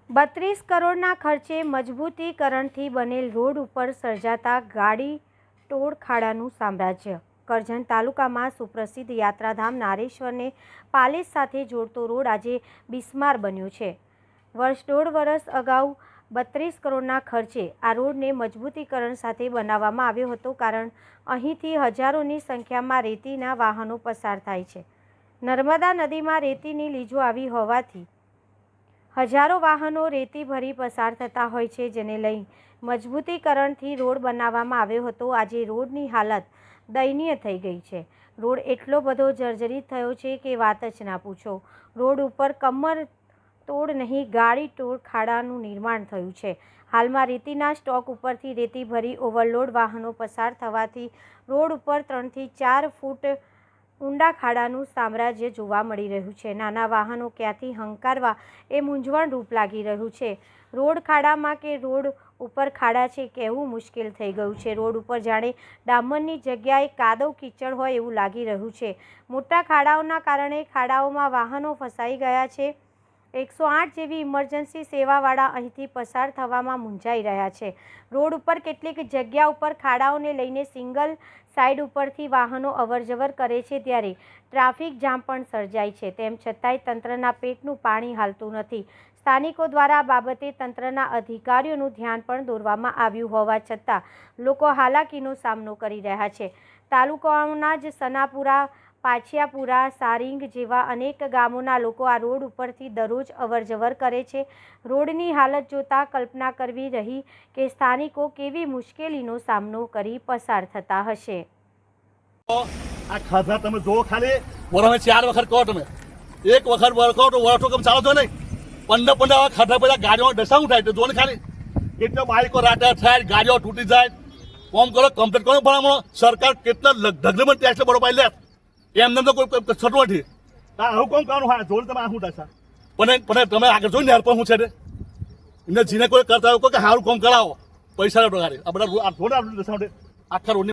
32 કરોડના ખર્ચે મજબૂતીકરણથી બનેલ રોડ ઉપર સર્જાતા ગાડી ટોળ ખાડાનું સામ્રાજ્ય। કરજણ તાલુકામાં સુપ્રસિદ્ધ યાત્રાધામ નારેશ્વરને પાલેજ સાથે જોડતો રોડ આજે બિસ્માર બન્યો છે। દોઢ વર્ષ અગાઉ 32 કરોડના ખર્ચે આ રોડને મજબૂતીકરણ સાથે બનાવવામાં આવ્યો હતો, કારણ અહીંથી હજારોની સંખ્યામાં રેતીના વાહનો પસાર થાય છે। નર્મદા નદીમાં રેતીની લીજો આવી હોવાથી હજારો વાહનો રેતી ભરી પસાર થતા હોય છે, જેને લઈ મજબૂતીકરણથી રોડ બનાવવામાં આવ્યો હતો। આજે રોડની હાલત દયનીય થઈ ગઈ છે। રોડ એટલો બધો જર્જરિત થયો છે કે વાત જ ના પૂછો। રોડ ઉપર કમર તોડ નહીં ગાડી ટોળ ખાડાનું નિર્માણ થયું છે। હાલમાં રેતીના સ્ટોક ઉપરથી રેતી ભરી ઓવરલોડ વાહનો પસાર થવાથી રોડ ઉપર 3 થી 4 ફૂટ ઊંડા ખાડાનું સામ્રાજ્ય જોવા મળી રહ્યું છે। નાના વાહનો ક્યાંથી હંકારવા એ મૂંઝવણ રૂપ લાગી રહ્યું છે। રોડ ખાડામાં કે રોડ ઉપર ખાડા છે કહેવું મુશ્કેલ થઈ ગયું છે। રોડ ઉપર જાણે ડામરની જગ્યાએ કાદવ કીચડ હોય એવું લાગી રહ્યું છે। મોટા ખાડાઓના કારણે ખાડાઓમાં વાહનો ફસાઈ ગયા છે। 108 જેવી ઇમરજન્સી સેવાવાળા અહીંથી પસાર થવામાં મૂંઝાઈ રહ્યા છે। રોડ ઉપર કેટલીક જગ્યા ઉપર ખાડાઓને લઈને સિંગલ સાઈડ ઉપરથી વાહનો અવરજવર કરે છે, ત્યારે ટ્રાફિક જામ પણ સર્જાય છે। તેમ છતાંય તંત્રના પેટનું પાણી હાલતું નથી। સ્થાનિકો દ્વારા આ બાબતે તંત્રના અધિકારીઓનું ધ્યાન પણ દોરવામાં આવ્યું હોવા છતાં લોકો હાલાકીનો સામનો કરી રહ્યા છે। તાલુકાઓના જ સનાપુરા, પાછિયાપુરા, સારિંગ જેવા અનેક ગામોના લોકો આ રોડ ઉપરથી દરરોજ અવરજવર કરે છે। રોડની હાલત જોતા કલ્પના કરવી રહી કે સ્થાનિકો કેવી મુશ્કેલીનો સામનો કરી પસાર થતા હશે। આ ખાધા તમે જો ખાલી વરમે 4 વખત કહો, તમે એક વખત કહો તો વરસો કમ ચાલો છો નહીં, 15 ખાધા બધા ગાડીઓ દશાવું થાય તો જો ને ખાલી કેટલો બાઈકો રાટા થાય, ગાડીઓ તૂટી જાય। કોમ કરો, કમ્પ્લીટ કરો, પણ સરકાર કેટલા ઢગલીમાં ટેક્સ બરોબર લે એમને તો કોઈ છતું નથી। આવું કોમ કરવાનું હા જોડે તમે આ શું થશે, પણ તમે આગળ જોઈને યાર પણ શું છે એમને જીને કોઈ કરતા હોય કે સારું કોમ કરાવો, પૈસા ગાડી આ બધા થોડા આખા રોડની